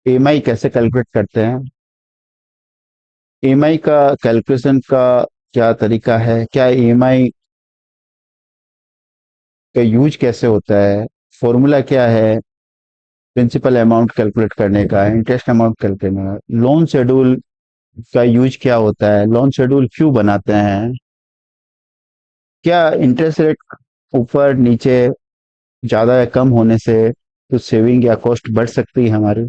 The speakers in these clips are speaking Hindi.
ईएमआई कैसे कैलकुलेट करते हैं? ईएमआई का कैलकुलेशन का क्या तरीका है? क्या ईएमआई का यूज कैसे होता है? फॉर्मूला क्या है प्रिंसिपल अमाउंट कैलकुलेट करने का, इंटरेस्ट अमाउंट कैलकुलेट करने का, लोन शेड्यूल का यूज क्या होता है, लोन शेड्यूल क्यों बनाते हैं, क्या इंटरेस्ट रेट ऊपर नीचे ज्यादा या कम होने से कुछ सेविंग या कॉस्ट बढ़ सकती है हमारी,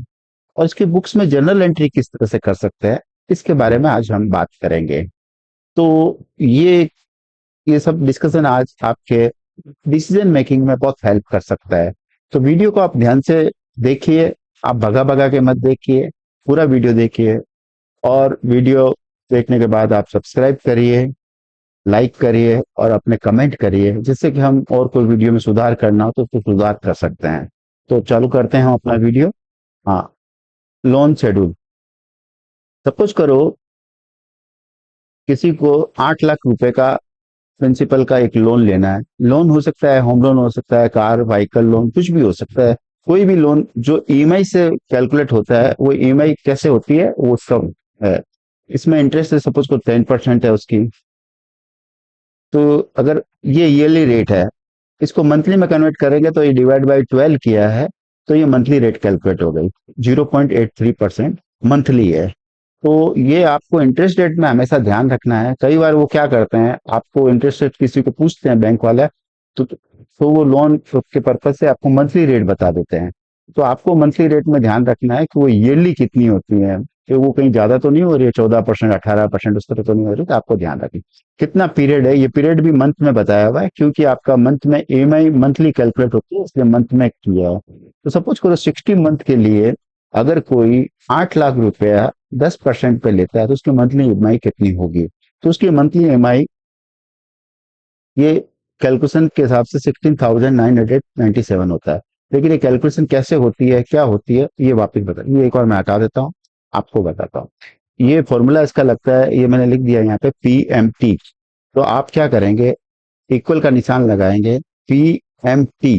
और इसकी बुक्स में जर्नल एंट्री किस तरह से कर सकते हैं, इसके बारे में आज हम बात करेंगे। तो ये ये सब डिस्कशन आज आपके डिसीजन मेकिंग में बहुत हेल्प कर सकता है। तो वीडियो को आप ध्यान से देखिए, आप भगा भगा के मत देखिए, पूरा वीडियो देखिए। और वीडियो देखने के बाद आप सब्सक्राइब करिए, लाइक करिए और अपने कमेंट करिए, जिससे कि हम और कोई वीडियो में सुधार करना हो तो उसको सुधार कर सकते हैं। तो चालू करते हैं हम अपना वीडियो। हाँ, लोन शेड्यूल। सपोज करो किसी को 8 लाख रुपए का प्रिंसिपल का एक लोन लेना है। लोन हो सकता है होम लोन, हो सकता है कार व्हीकल लोन, कुछ भी हो सकता है। कोई भी लोन जो ईएमआई से कैलकुलेट होता है, वो ईएमआई कैसे होती है वो सब है। इसमें इंटरेस्ट सपोज को 10% है उसकी। तो अगर ये ईयरली रेट है, इसको मंथली में कन्वर्ट करेंगे तो ये डिवाइड बाई 12 किया है, तो ये मंथली रेट कैलकुलेट हो गई। 0.83% मंथली है। तो ये आपको इंटरेस्ट रेट में हमेशा ध्यान रखना है। कई बार वो क्या करते हैं, आपको इंटरेस्ट रेट किसी को पूछते हैं बैंक वाले, तो वो लोन के पर्पज से आपको मंथली रेट बता देते हैं। तो आपको मंथली रेट में ध्यान रखना है कि वो ईयरली कितनी होती है, कि वो कहीं ज्यादा तो नहीं हो रही है, 14%, 18% उस तरह तो नहीं हो रही। तो आपको ध्यान रखना कितना पीरियड है। ये पीरियड भी मंथ में बताया हुआ है, क्योंकि आपका मंथ में ईएमआई मंथली कैलकुलेट होती है, इसलिए मंथ में किया है। तो सपोज करो 60 मंथ के लिए अगर कोई 8 लाख रुपया 10% पे लेता है, तो उसकी मंथली ईएमआई कितनी होगी? तो उसकी मंथली ईएमआई ये कैलकुलेशन के हिसाब से 16,997 होता है। लेकिन ये कैलकुलेशन कैसे होती है, क्या होती है, ये वापस बता, ये एक और मैं हटा देता हूँ, आपको बताता हूँ। ये फॉर्मूला इसका लगता है, ये मैंने लिख दिया यहाँ पे, पीएमटी। तो आप क्या करेंगे, इक्वल का निशान लगाएंगे, पीएमटी।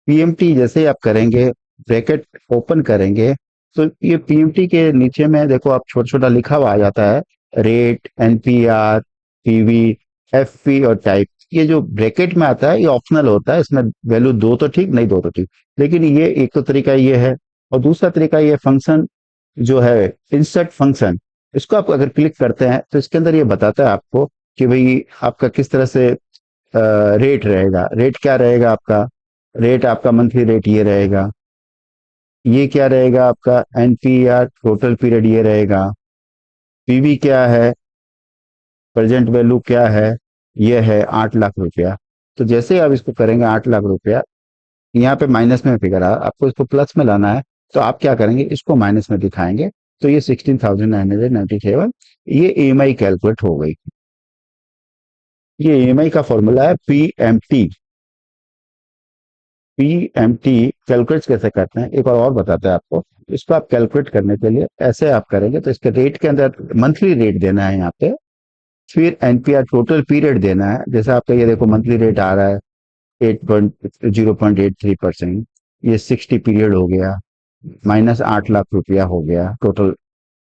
पीएमटी जैसे ही आप करेंगे, ब्रैकेट ओपन करेंगे, तो ये पीएमटी के नीचे में देखो आप छोटा छोटा लिखा हुआ आ जाता है, रेट, एनपीआर, पीवी, एफपी और टाइप। ये जो ब्रैकेट में आता है ये ऑप्शनल होता है, इसमें वैल्यू दो तो ठीक, नहीं दो तो ठीक। लेकिन ये एक तो तरीका ये है, और दूसरा तरीका ये फंक्शन जो है, इंसर्ट फंक्शन। इसको आप अगर क्लिक करते हैं तो इसके अंदर ये बताता है आपको कि भाई आपका किस तरह से रेट रहेगा। रेट क्या रहेगा आपका? रेट आपका मंथली रेट ये रहेगा। ये क्या रहेगा आपका? एनपीआर टोटल पीरियड ये रहेगा। पीवी क्या है? प्रेजेंट वैल्यू क्या है? ये है 8 लाख रुपया। तो जैसे ही आप इसको करेंगे 8 लाख रुपया, यहाँ पे माइनस में फिगर आ, आपको इसको प्लस में लाना है, तो आप क्या करेंगे, इसको माइनस में दिखाएंगे। तो ये 16,997 ये ईएमआई कैलकुलेट हो गई। ये ईएमआई का फॉर्मूला है पीएमटी। पीएमटी कैलकुलेट कैसे करते हैं एक और बताते हैं आपको। इसको आप कैलकुलेट करने के लिए ऐसे आप करेंगे, तो इसके रेट के अंदर मंथली रेट देना है यहाँ पे, फिर एनपीआर टोटल पीरियड देना है। जैसे आपका ये देखो मंथली रेट आ रहा है 0.83%, ये 60 पीरियड हो गया, माइनस 8 लाख रुपया हो गया टोटल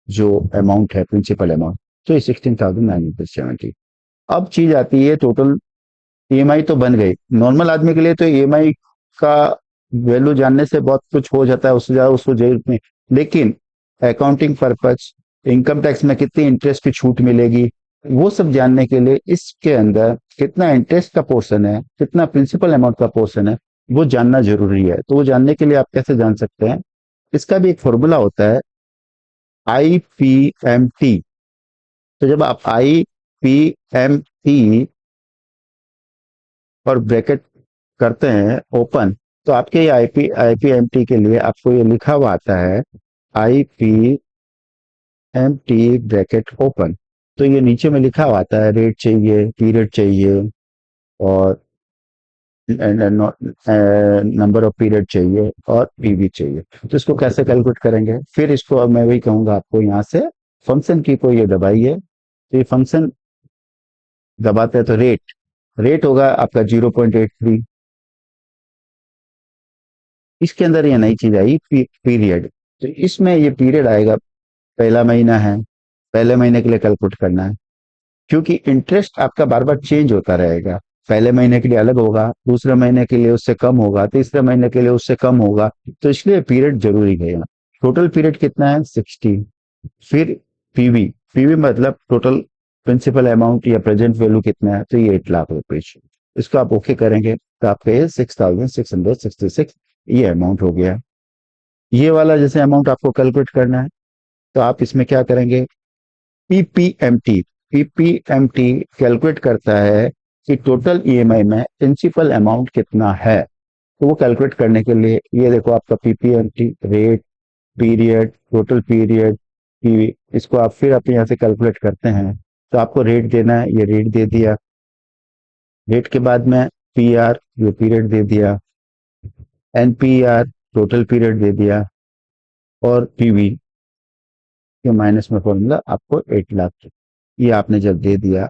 जो अमाउंट है, प्रिंसिपल अमाउंट। तो ये 16,970। अब चीज आती है टोटल ईएमआई तो बन गई। नॉर्मल आदमी के लिए तो ईएमआई का वैल्यू जानने से बहुत कुछ हो जाता है, उससे ज्यादा उसको जरूरत नहीं। लेकिन अकाउंटिंग पर्पज, इनकम टैक्स में कितनी इंटरेस्ट की छूट मिलेगी, वो सब जानने के लिए इसके अंदर कितना इंटरेस्ट का पोर्शन है, कितना प्रिंसिपल अमाउंट का पोर्शन है, वो जानना जरूरी है। तो वो जानने के लिए आप कैसे जान सकते हैं, इसका भी एक फॉर्मूला होता है, आईपीएमटी। तो जब आप आईपीएमटी और ब्रैकेट करते हैं ओपन, तो आपके ये आईपीएमटी के लिए आपको ये लिखा हुआ आता है, आईपीएमटी ब्रैकेट ओपन। तो ये नीचे में लिखा हुआ आता है, रेट चाहिए, पीरियड चाहिए, और नंबर ऑफ पीरियड चाहिए, और पीवी चाहिए। तो इसको कैसे कैलकुलेट करेंगे? फिर इसको अब मैं वही कहूंगा आपको, यहाँ से फंक्शन की को ये दबाइए। तो ये फंक्शन दबाते हैं तो रेट, रेट होगा आपका 0.83। इसके अंदर ये नई चीज आई, पीरियड। तो इसमें ये पीरियड आएगा, पहला महीना है, पहले महीने के लिए कैलकुलेट करना है, क्योंकि इंटरेस्ट आपका बार बार चेंज होता रहेगा। पहले महीने के लिए अलग होगा, दूसरे महीने के लिए उससे कम होगा, तीसरे महीने के लिए उससे कम होगा। तो इसलिए पीरियड जरूरी है यहाँ। टोटल पीरियड कितना है? 60। फिर पीवी, पीवी मतलब टोटल प्रिंसिपल अमाउंट या प्रेजेंट वैल्यू कितना है, तो ये 8 लाख रुपए। इसको आप ओके करेंगे तो आपका ये 6,666 ये अमाउंट हो गया। ये वाला जैसे अमाउंट आपको कैलकुलेट करना है, तो आप इसमें क्या करेंगे? पीपीएमटी, पीपीएमटी कैलकुलेट करता है कि टोटल ईएमआई में प्रिंसिपल अमाउंट कितना है। तो वो कैलकुलेट करने के लिए ये देखो आपका PPMT rate, period, total period, PV, इसको आप फिर आप यहाँ से कैलकुलेट करते हैं। तो आपको रेट देना है, ये रेट दे दिया। रेट के बाद में पीआर, ये पीरियड दे दिया। एनपीआर, टोटल पीरियड दे दिया। और पीवी के माइनस में फॉर्मूला आपको 8 लाख, ये आपने जब दे दिया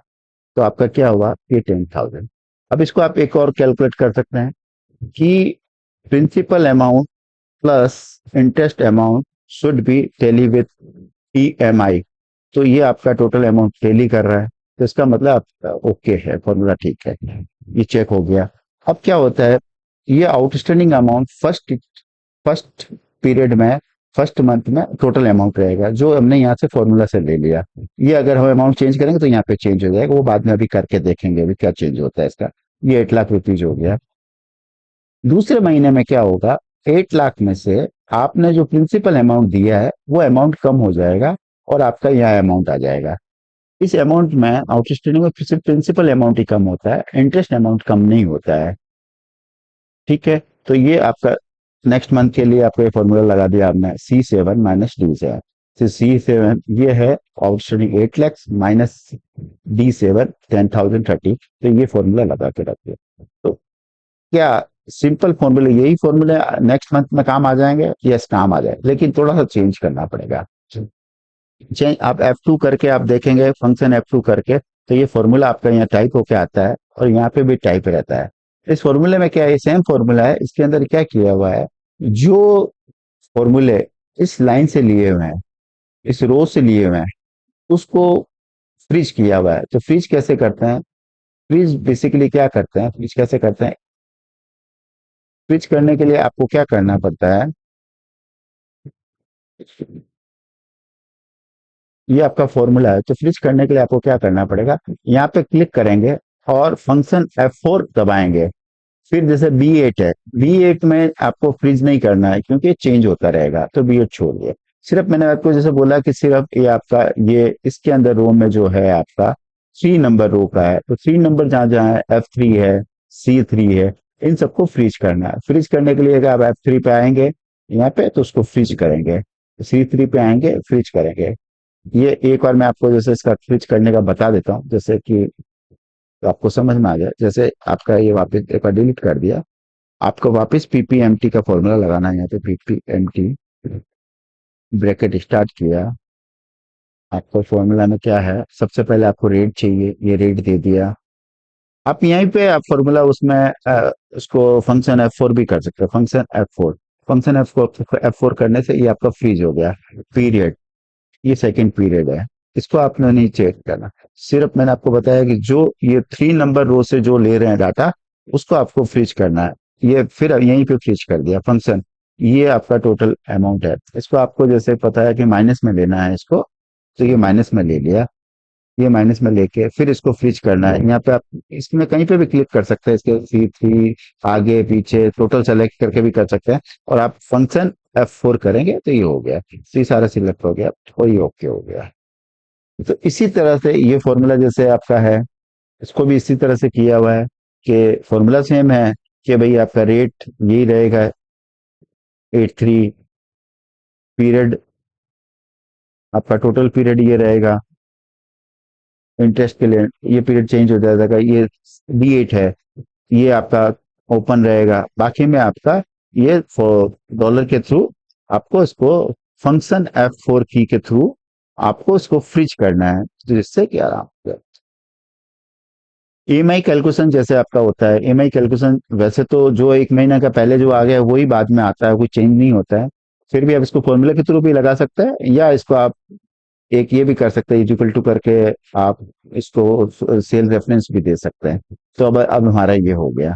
तो आपका क्या हुआ? ये 10,000। अब इसको आप एक और कैलकुलेट कर सकते हैं कि principal amount plus interest amount should be tally with EMI. तो ये आपका टोटल अमाउंट टेली कर रहा है, तो इसका मतलब आपका ओके है, फॉर्मूला ठीक है, ये चेक हो गया। अब क्या होता है, ये outstanding amount first first period में, फर्स्ट मंथ में टोटल अमाउंट रहेगा जो हमने यहाँ से फॉर्मूला से ले लिया। ये अगर हम अमाउंट चेंज करेंगे तो यहाँ पे चेंज हो जाएगा, वो बाद में अभी करके देखेंगे अभी क्या चेंज होता है इसका। ये 8 लाख रुपीज हो गया। दूसरे महीने में क्या होगा? 8 लाख में से आपने जो प्रिंसिपल अमाउंट दिया है वो अमाउंट कम हो जाएगा और आपका यहाँ अमाउंट आ जाएगा। इस अमाउंट में आउटस्टैंडिंग में सिर्फ प्रिंसिपल अमाउंट ही कम होता है, इंटरेस्ट अमाउंट कम नहीं होता है। ठीक है, तो ये आपका नेक्स्ट मंथ के लिए आपको ये फॉर्मूला लगा दिया आपने, C7 - D7। तो C7 ये है आउटस्टैंडिंग 8 lakhs माइनस D7 10,030। तो ये फॉर्मूला लगा के रख दिया। तो क्या सिंपल फॉर्मूले, यही फॉर्मूले नेक्स्ट मंथ में काम आ जाएंगे? यस, काम आ जाए, लेकिन थोड़ा सा चेंज करना पड़ेगा। चेंज आप F2 करके आप देखेंगे, फंक्शन F2 करके, तो ये फॉर्मूला आपका यहाँ टाइप होके आता है और यहाँ पे भी टाइप रहता है। इस फॉर्मूले में क्या है? सेम फॉर्मूला है, इसके अंदर क्या किया हुआ है, जो फॉर्मूले इस लाइन से लिए हुए हैं, इस रो से लिए हुए हैं, उसको फ्रीज किया हुआ है। तो फ्रीज कैसे करते हैं? फ्रीज बेसिकली क्या करते हैं, फ्रीज कैसे करते हैं? फ्रीज करने के लिए आपको क्या करना पड़ता है, ये आपका फॉर्मूला है। तो फ्रीज करने के लिए आपको क्या करना पड़ेगा, यहाँ पे क्लिक करेंगे और फंक्शन F4 दबाएंगे। फिर जैसे B8 है, B8 में आपको फ्रीज नहीं करना है क्योंकि चेंज होता रहेगा, तो B8 छोड़िए। सिर्फ मैंने आपको जैसे बोला कि सिर्फ ये आपका, ये इसके अंदर रो में जो है आपका 3 नंबर रो का है, तो 3 नंबर जहां जहां है, F3 है, C3 है, इन सबको फ्रीज करना है। फ्रीज करने के लिए अगर आप F3 पे आएंगे यहाँ पे तो उसको फ्रीज करेंगे, C3 पे आएंगे फ्रीज करेंगे। ये एक बार मैं आपको जैसे इसका स्विच करने का बता देता हूँ, जैसे कि तो आपको समझ में आ जाए। जैसे आपका ये वापस एक बार डिलीट कर दिया, आपको वापस पीपीएमटी का फॉर्मूला लगाना है। यहाँ पे पीपीएमटी ब्रैकेट स्टार्ट किया, आपको फॉर्मूला में क्या है, सबसे पहले आपको रेट चाहिए, ये रेट दे दिया। आप यहीं पे आप फॉर्मूला उसमें उसको फंक्शन F4 भी कर सकते हैं, फंक्शन F4। फंक्शन F4 करने से ये आपका फ्रीज हो गया। पीरियड, ये सेकंड पीरियड है, इसको आपने नहीं चेक करना। सिर्फ मैंने आपको बताया कि जो ये 3 नंबर रो से जो ले रहे हैं डाटा, उसको आपको फ्रीज करना है। ये फिर यहीं पे फ्रीज कर दिया फंक्शन। ये आपका टोटल अमाउंट है, इसको आपको जैसे पता है कि माइनस में लेना है इसको, तो ये माइनस में ले लिया। ये माइनस में लेके फिर इसको फ्रीज करना है। यहाँ पे आप इसमें कहीं पे भी क्लिक कर सकते हैं, इसके C3 आगे पीछे टोटल सेलेक्ट करके भी कर सकते हैं, और आप फंक्शन F4 करेंगे तो ये हो गया, सी सारा सिलेक्ट हो गया और ये ओके हो गया। तो इसी तरह से ये फॉर्मूला जैसे आपका है, इसको भी इसी तरह से किया हुआ है कि फॉर्मूला सेम है कि भाई आपका रेट यही रहेगा 83, पीरियड आपका टोटल पीरियड ये रहेगा। इंटरेस्ट के लिए ये पीरियड चेंज हो जाएगा, ये B8 है, ये आपका ओपन रहेगा। बाकी में आपका ये डॉलर के थ्रू आपको इसको फंक्शन F4 की के थ्रू आपको इसको फ्रीज करना है, तो जिससे क्या आप ईएमआई कैलकुलेशन जैसे आपका होता है। ईएमआई कैलकुलेशन वैसे तो जो 1 महीना का पहले जो आ गया है वही बाद में आता है, कोई चेंज नहीं होता है। फिर भी आप इसको फॉर्मूला के थ्रू भी लगा सकते हैं, या इसको आप एक ये भी कर सकते हैं, इक्वल टू करके आप इसको सेल रेफरेंस भी दे सकते हैं। तो अब हमारा ये हो गया।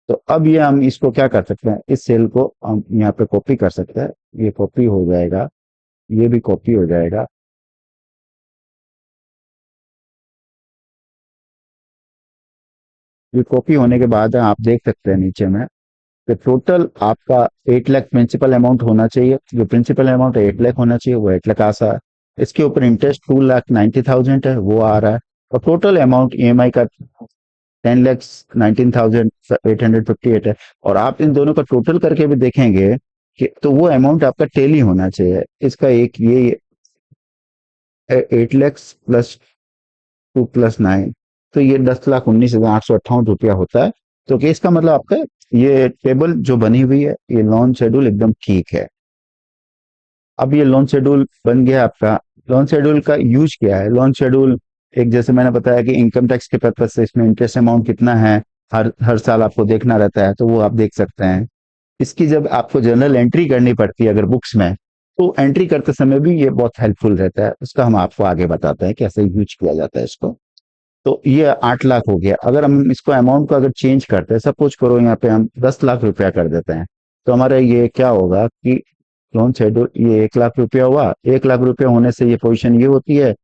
तो अब ये हम इसको क्या कर सकते हैं, इस सेल को हम यहाँ पे कॉपी कर सकते हैं। ये कॉपी हो जाएगा, ये भी कॉपी हो जाएगा। ये कॉपी होने के बाद आप देख सकते हैं नीचे में कि टोटल आपका 8 लाख प्रिंसिपल अमाउंट होना चाहिए। जो प्रिंसिपल अमाउंट 8 लाख होना चाहिए वो 8 लाख आ है। इसके ऊपर इंटरेस्ट 2,90,000 है, वो आ रहा है। और टोटल अमाउंट ईएमआई का 10,19,858 है। और आप इन दोनों का टोटल करके भी देखेंगे कि तो वो अमाउंट आपका टेली होना चाहिए। इसका एक ये 8 लैक्स प्लस 2 + 9, तो ये 10,19,858 रुपया होता है। तो कि इसका मतलब आपका ये टेबल जो बनी हुई है, ये लोन शेड्यूल एकदम ठीक है। अब ये लोन शेड्यूल बन गया आपका। लोन शेड्यूल का यूज क्या है? लोन शेड्यूल एक, जैसे मैंने बताया कि इनकम टैक्स के पर्पज से इसमें इंटरेस्ट अमाउंट कितना है, हर हर साल आपको देखना रहता है, तो वो आप देख सकते हैं। इसकी जब आपको जर्नल एंट्री करनी पड़ती है अगर बुक्स में, तो एंट्री करते समय भी ये बहुत हेल्पफुल रहता है। उसका हम आपको आगे बताते हैं कैसे यूज किया जाता है इसको। तो ये 8 लाख हो गया। अगर हम इसको अमाउंट को अगर चेंज करते हैं, सपोज करो यहाँ पे हम 10 लाख रुपया कर देते हैं, तो हमारा ये क्या होगा कि लोन शेड्यूल ये 1 लाख रुपया हुआ। 1 लाख रुपया होने से ये पोजीशन ये होती है,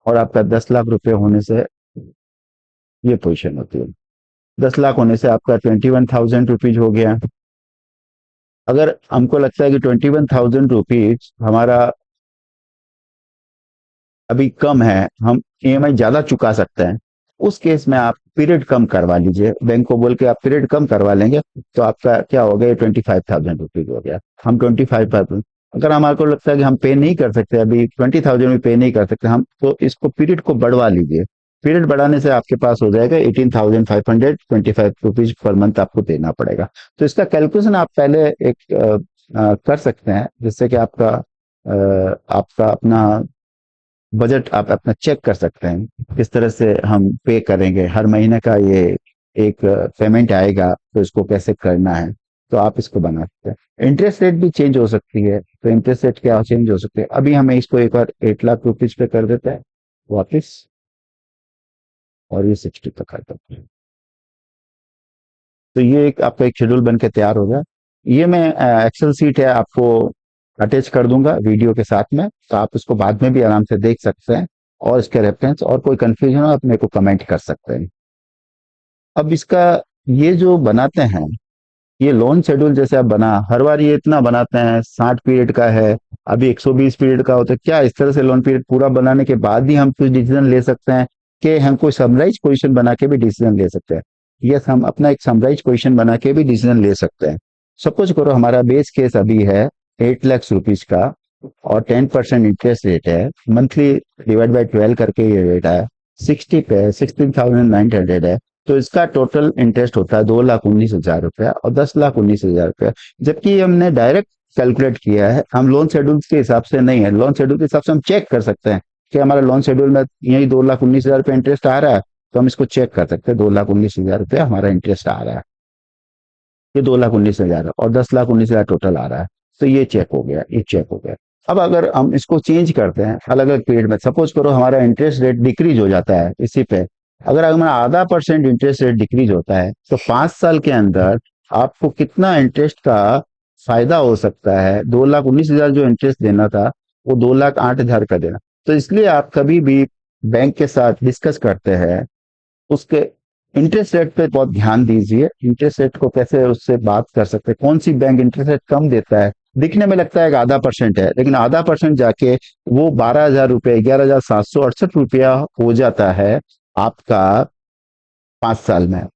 और आपका 10 लाख रुपया होने से ये पोजीशन होती है। 10 लाख होने से आपका 21,000 रुपीज हो गया। अगर हमको लगता है कि 21,000 रुपीज हमारा अभी कम है, हम ईएमआई ज्यादा चुका सकते हैं, उस केस में आप पीरियड कम करवा लीजिए। बैंक को बोल के आप पीरियड कम करवा लेंगे, तो आपका क्या हो गया, 25,000 रुपीज हो गया। हम 25,000, अगर हमारे को लगता है कि हम पे नहीं कर सकते, अभी 20,000 में पे नहीं कर सकते हम, तो इसको पीरियड को बढ़वा लीजिए। पीरियड बढ़ाने से आपके पास हो जाएगा 18,525 पर मंथ आपको देना पड़ेगा। तो इसका कैलकुलेशन आप पहले एक कर सकते हैं, जिससे कि आपका अपना बजट आप अपना चेक कर सकते हैं किस तरह से हम पे करेंगे। हर महीने का ये एक पेमेंट आएगा, तो इसको कैसे करना है, तो आप इसको बना सकते हैं। इंटरेस्ट रेट भी चेंज हो सकती है, तो इंटरेस्ट रेट क्या चेंज हो सकते हैं, अभी हमें इसको एक बार 8 लाख रुपीज पे कर देते हैं वापिस, और ये 60 पे कर देते हैं। तो ये एक आपका एक शेड्यूल बन के तैयार होगा। ये मैं एक्सेल सीट है, आपको अटैच कर दूंगा वीडियो के साथ में, तो आप इसको बाद में भी आराम से देख सकते हैं। और इसके रेफरेंस और कोई कंफ्यूजन हो आप मेरे को कमेंट कर सकते हैं। अब इसका ये जो बनाते हैं, ये लोन शेड्यूल जैसे आप बना, हर बार ये इतना बनाते हैं 60 पीरियड का है, अभी 120 पीरियड का होता है। क्या इस तरह से लोन पीरियड पूरा बनाने के बाद ही हम कुछ डिसीजन ले सकते हैं, कि हम कोई समराइज क्वेश्चन बना के भी डिसीजन ले सकते हैं? यस, हम अपना एक समराइज क्वेश्चन बना के भी डिसीजन ले सकते हैं। सपोज करो हमारा बेस केस अभी है 8 लाख रुपीज का, और 10% इंटरेस्ट रेट है, मंथली डिवाइड बाई 12 करके ये रेट है, 60 पे 16,900 है। तो इसका टोटल इंटरेस्ट होता है 2,19,000 रुपया और 10,19,000 रुपया। जबकि हमने डायरेक्ट कैलकुलेट किया है, हम लोन शेड्यूल के हिसाब से नहीं है। लोन शेड्यूल के हिसाब से हम चेक कर सकते हैं कि हमारा लोन शेड्यूल में यही 2,19,000 रुपया इंटरेस्ट आ रहा है, तो हम इसको चेक कर सकते हैं। 2,19,000 रुपया हमारा इंटरेस्ट आ रहा है, ये 2,19,000 और 10,19,000 टोटल आ रहा है। तो ये चेक हो गया, ये चेक हो गया। अब अगर हम इसको चेंज करते हैं अलग अलग पीरियड में, सपोज करो हमारा इंटरेस्ट रेट डिक्रीज हो जाता है इसी पे, अगर हमारा ½ % इंटरेस्ट रेट डिक्रीज होता है, तो 5 साल के अंदर आपको कितना इंटरेस्ट का फायदा हो सकता है? 2,19,000 जो इंटरेस्ट देना था, वो 2,08,000 का देना। तो इसलिए आप कभी भी बैंक के साथ डिस्कस करते हैं, उसके इंटरेस्ट रेट पे बहुत ध्यान दीजिए। इंटरेस्ट रेट को कैसे उससे बात कर सकते हैं, कौन सी बैंक इंटरेस्ट रेट कम देता है। दिखने में लगता है कि ½ % है, लेकिन ½ % जाके वो 12,000 रुपये, 11,768 रुपया हो जाता है आपका 5 साल में।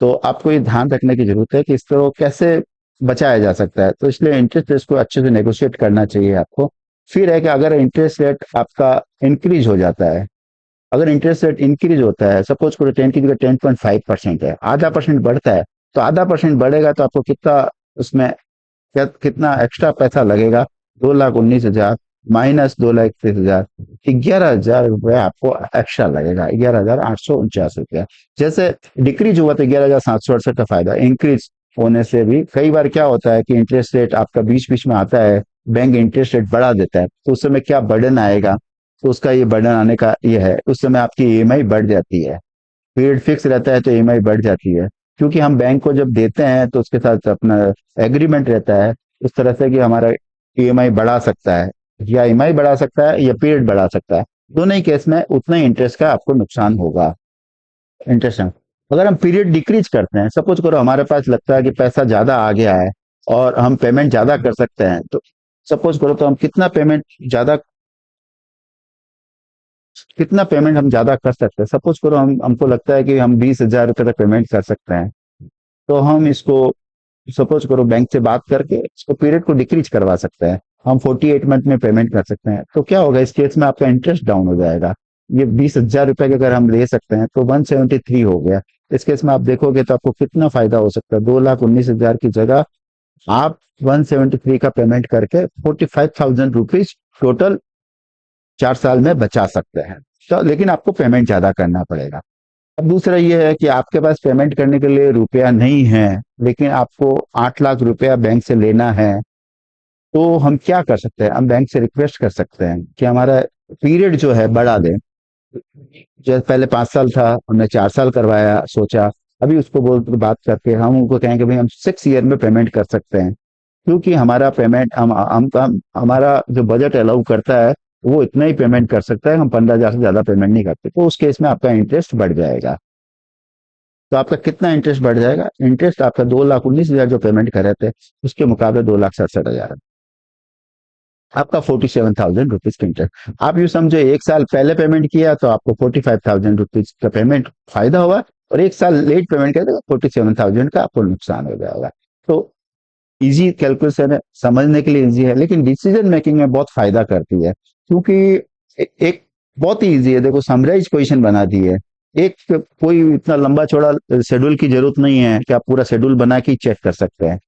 तो आपको ये ध्यान रखने की जरूरत है कि इस तरह कैसे बचाया जा सकता है। तो इसलिए इंटरेस्ट रेट को अच्छे से नेगोशिएट करना चाहिए आपको। फिर है कि अगर इंटरेस्ट रेट आपका इंक्रीज हो जाता है, अगर इंटरेस्ट रेट इंक्रीज होता है, सपोज करो 10 की जगह 10.5% है, ½ % बढ़ता है, तो ½ % बढ़ेगा तो आपको कितना उसमें कितना एक्स्ट्रा पैसा लगेगा? 2,19,000 माइनस 2,31,000, 11,000 रुपया आपको एक्स्ट्रा लगेगा, 11,849 रुपया। जैसे डिक्रीज हुआ तो 11,768 का फायदा, इंक्रीज होने से भी कई बार क्या होता है कि इंटरेस्ट रेट आपका बीच बीच में आता है बैंक इंटरेस्ट रेट बढ़ा देता है, तो उस समय क्या बर्डन आएगा, तो उसका ये बर्डन आने का ये है, उस समय आपकी ईएमआई बढ़ जाती है। पीरियड फिक्स रहता है तो ईएमआई बढ़ जाती है, क्योंकि हम बैंक को जब देते हैं तो उसके साथ अपना एग्रीमेंट रहता है उस तरह से कि हमारा ईएमआई बढ़ा सकता है, या ईएमआई बढ़ा सकता है या पीरियड बढ़ा सकता है। दोनों ही केस में उतना ही इंटरेस्ट का आपको नुकसान होगा। इंटरेस्ट, अगर हम पीरियड डिक्रीज करते हैं, सपोज करो हमारे पास लगता है कि पैसा ज्यादा आ गया है और हम पेमेंट ज्यादा कर सकते हैं, तो सपोज करो तो हम ज्यादा कितना पेमेंट हम ज्यादा कर सकते हैं। सपोज करो हम हमको लगता है कि हम 20,000 रुपये तक पेमेंट कर सकते हैं, तो हम इसको सपोज करो बैंक से बात करके इसको पीरियड को डिक्रीज करवा सकते हैं। हम 48 मंथ में पेमेंट कर सकते हैं, तो क्या होगा, इस केस में आपका इंटरेस्ट डाउन हो जाएगा। ये 20,000 रुपये के अगर हम ले सकते हैं तो 173 हो गया। इस केस में आप देखोगे तो आपको कितना फायदा हो सकता है, 2,19,000 की जगह आप 173 का पेमेंट करके 45,000 रुपीज टोटल 4 साल में बचा सकते हैं। तो लेकिन आपको पेमेंट ज्यादा करना पड़ेगा। अब दूसरा ये है कि आपके पास पेमेंट करने के लिए रुपया नहीं है, लेकिन आपको 8 लाख रुपया बैंक से लेना है, तो हम क्या कर सकते हैं, हम बैंक से रिक्वेस्ट कर सकते हैं कि हमारा पीरियड जो है बढ़ा दें। जैसे पहले 5 साल था, हमने 4 साल करवाया सोचा, अभी उसको बोल बात करके हम उनको कहेंगे भाई हम 6 ईयर में पेमेंट कर सकते हैं, क्योंकि हमारा पेमेंट हमारा जो बजट अलाउ करता है वो इतना ही पेमेंट कर सकता है, हम 15,000 से ज्यादा पेमेंट नहीं करते। तो उस केस में आपका इंटरेस्ट बढ़ जाएगा। तो आपका कितना इंटरेस्ट बढ़ जाएगा, इंटरेस्ट आपका 2,19,000 जो पेमेंट कर रहे थे उसके मुकाबले 2,67,000, आपका 47,000 रुपीज का इंटरेस्ट। आप यू समझो 1 साल पहले पेमेंट किया तो आपको 45,000 रुपीज का पेमेंट फायदा होगा, और 1 साल लेट पेमेंट किया तो 47,000 का आपको नुकसान हो जाएगा। तो इजी कैलकुलेशन है, समझने के लिए इजी है, लेकिन डिसीजन मेकिंग में बहुत फायदा करती है, क्योंकि एक बहुत ही इजी है। देखो समराइज क्वेश्चन बना दी है, एक कोई इतना लंबा चौड़ा शेड्यूल की जरूरत नहीं है कि आप पूरा शेड्यूल बना के चेक कर सकते हैं।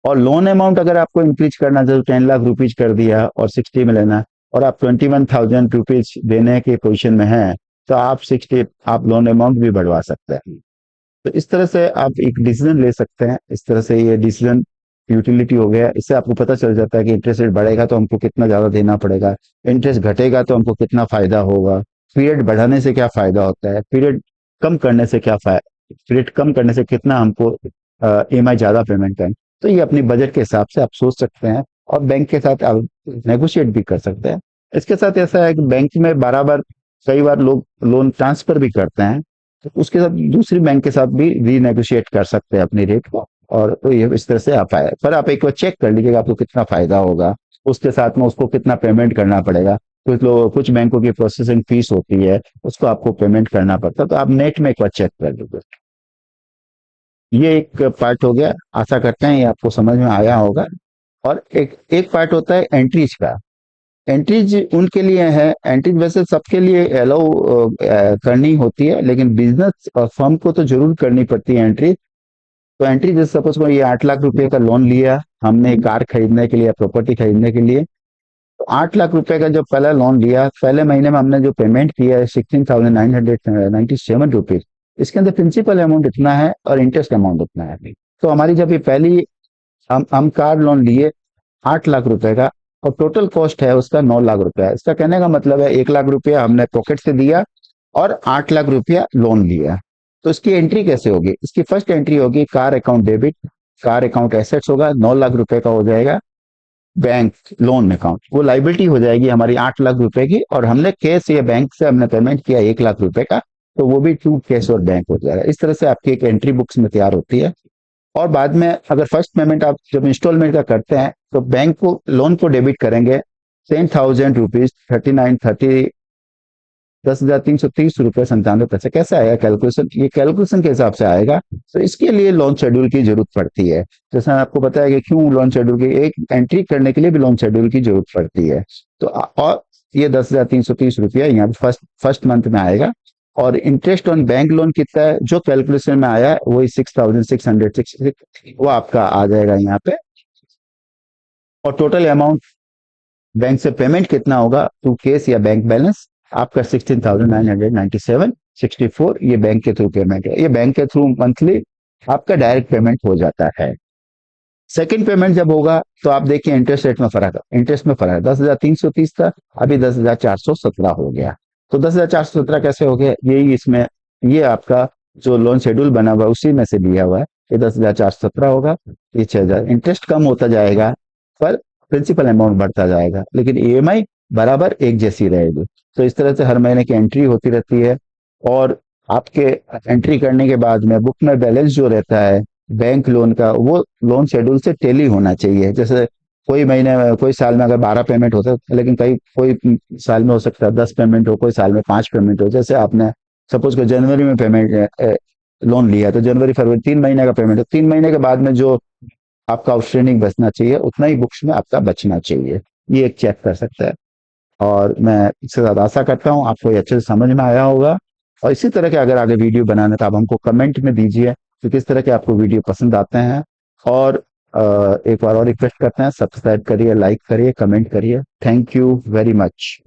और लोन अमाउंट अगर आपको इंक्रीज करना है तो 10 लाख रुपीज कर दिया और 60 में लेना है, और आप 21,000 रुपीज देने के पोजिशन में हैं, तो आप लोन अमाउंट भी बढ़वा सकते हैं। तो इस तरह से आप एक डिसीजन ले सकते हैं। इस तरह से ये डिसीजन यूटिलिटी हो गया, इससे आपको पता चल जाता है कि इंटरेस्ट रेट बढ़ेगा तो हमको कितना ज्यादा देना पड़ेगा, इंटरेस्ट घटेगा तो हमको कितना फायदा होगा, पीरियड बढ़ाने से क्या फायदा होता है, कम करने से क्या फायदा पीरियड कम करने से कितना हमको ईएमआई ज्यादा पेमेंट करें। तो ये अपनी बजट के हिसाब से आप सोच सकते हैं, और बैंक के साथ आप नेगोशिएट भी कर सकते हैं। इसके साथ ऐसा है कि बैंक में बराबर कई बार लोग लोन ट्रांसफर भी करते हैं, तो उसके साथ दूसरी बैंक के साथ भी रीनेगोशिएट कर सकते हैं अपनी रेट को। और तो ये इस तरह से आप आए, पर आप एक बार चेक कर लीजिएगा आपको कितना फायदा होगा, उसके साथ में उसको कितना पेमेंट करना पड़ेगा। कुछ बैंकों की प्रोसेसिंग फीस होती है, उसको आपको पेमेंट करना पड़ता है, तो आप नेट में एक बार चेक कर लीजिए। ये एक पार्ट हो गया, आशा करते हैं ये आपको समझ में आया होगा। और एक एक पार्ट होता है एंट्रीज का। एंट्रीज उनके लिए है, एंट्रीज वैसे सबके लिए अलाउ करनी होती है, लेकिन बिजनेस और फर्म को तो जरूर करनी पड़ती है एंट्री। तो एंट्री जैसे सपोज को ये 8 लाख रुपए का लोन लिया हमने कार खरीदने के लिए, प्रॉपर्टी खरीदने के लिए, तो 8 लाख रुपए का जो पहला लोन लिया, पहले महीने में हमने जो पेमेंट किया है 16,997 रुपीज, इसके अंदर प्रिंसिपल अमाउंट इतना है और इंटरेस्ट अमाउंट इतना है। तो हमारी जब ये पहली हम कार लोन लिए 8 लाख रुपए का, और टोटल कॉस्ट है उसका 9 लाख रुपया। इसका कहने का मतलब है 1 लाख रुपया हमने पॉकेट से दिया और 8 लाख रुपया लोन लिया। तो इसकी एंट्री कैसे होगी, इसकी फर्स्ट एंट्री होगी car account debit, car account assets होगा, 9 लाख रुपए का हो जाएगा बैंक लोन अकाउंट, वो लाइबिलिटी हो जाएगी हमारी 8 लाख रुपए की, और हमने कैश या बैंक से हमने पेमेंट किया 1 लाख रुपए का, तो वो भी टू कैश और बैंक हो जाएगा। इस तरह से आपकी एक एंट्री बुक्स में तैयार होती है। और बाद में अगर फर्स्ट पेमेंट आप जब इंस्टॉलमेंट का करते हैं तो बैंक को लोन को डेबिट करेंगे 10,000 रुपीज 10,330 रुपये 97 पैसे। कैसे आएगा कैलकुलेशन, ये कैलकुलेशन के हिसाब से आएगा। तो इसके लिए लोन शेड्यूल की जरूरत पड़ती है। जैसे आपको बताया कि क्यों लोन शेड्यूल की, एक एंट्री करने के लिए भी लोन शेड्यूल की जरूरत पड़ती है। तो और ये 10,330 रुपया यहाँ फर्स्ट मंथ में आएगा। और इंटरेस्ट ऑन बैंक लोन कितना है जो कैलकुलेशन में आया है वही 6,666 वो आपका आ जाएगा यहाँ पे। और टोटल अमाउंट बैंक से पेमेंट कितना होगा टू केस या बैंक बैलेंस, आपका 16,997.64, ये बैंक के थ्रू पेमेंट है। ये बैंक के थ्रू मंथली आपका डायरेक्ट पेमेंट हो जाता है। सेकंड पेमेंट जब होगा तो आप देखिए इंटरेस्ट रेट में फर्क है, इंटरेस्ट में फर्क है, 10,330 था, अभी 10,417 हो गया। तो 10,417 कैसे हो गया, यही इसमें, ये आपका जो लोन शेड्यूल बना हुआ है उसी में से लिया हुआ है। ये 10,417 होगा, ये 6,000, इंटरेस्ट कम होता जाएगा पर प्रिंसिपल अमाउंट बढ़ता जाएगा, लेकिन ईएमआई बराबर एक जैसी रहेगी। तो इस तरह से हर महीने की एंट्री होती रहती है। और आपके एंट्री करने के बाद में बुक में बैलेंस जो रहता है बैंक लोन का, वो लोन शेड्यूल से टेली होना चाहिए। जैसे कोई महीने में, कोई साल में अगर 12 पेमेंट होता है, लेकिन कई कोई साल में हो सकता है 10 पेमेंट हो, कोई साल में 5 पेमेंट हो। जैसे आपने सपोज को जनवरी में पेमेंट लोन लिया, तो जनवरी फरवरी 3 महीने का पेमेंट है, 3 महीने के बाद में जो आपका आउटस्टैंडिंग बचना चाहिए उतना ही बुक्स में आपका बचना चाहिए। ये एक चेक कर सकता है। और मैं इससे ज्यादा आशा करता हूँ आपको ये अच्छे से समझ में आया होगा। और इसी तरह के अगर आगे वीडियो बनाना तो आप हमको कमेंट में दीजिए कि किस तरह के आपको वीडियो पसंद आते हैं। और एक बार और रिक्वेस्ट करते हैं, सब्सक्राइब करिए, लाइक करिए, कमेंट करिए। Thank you very much.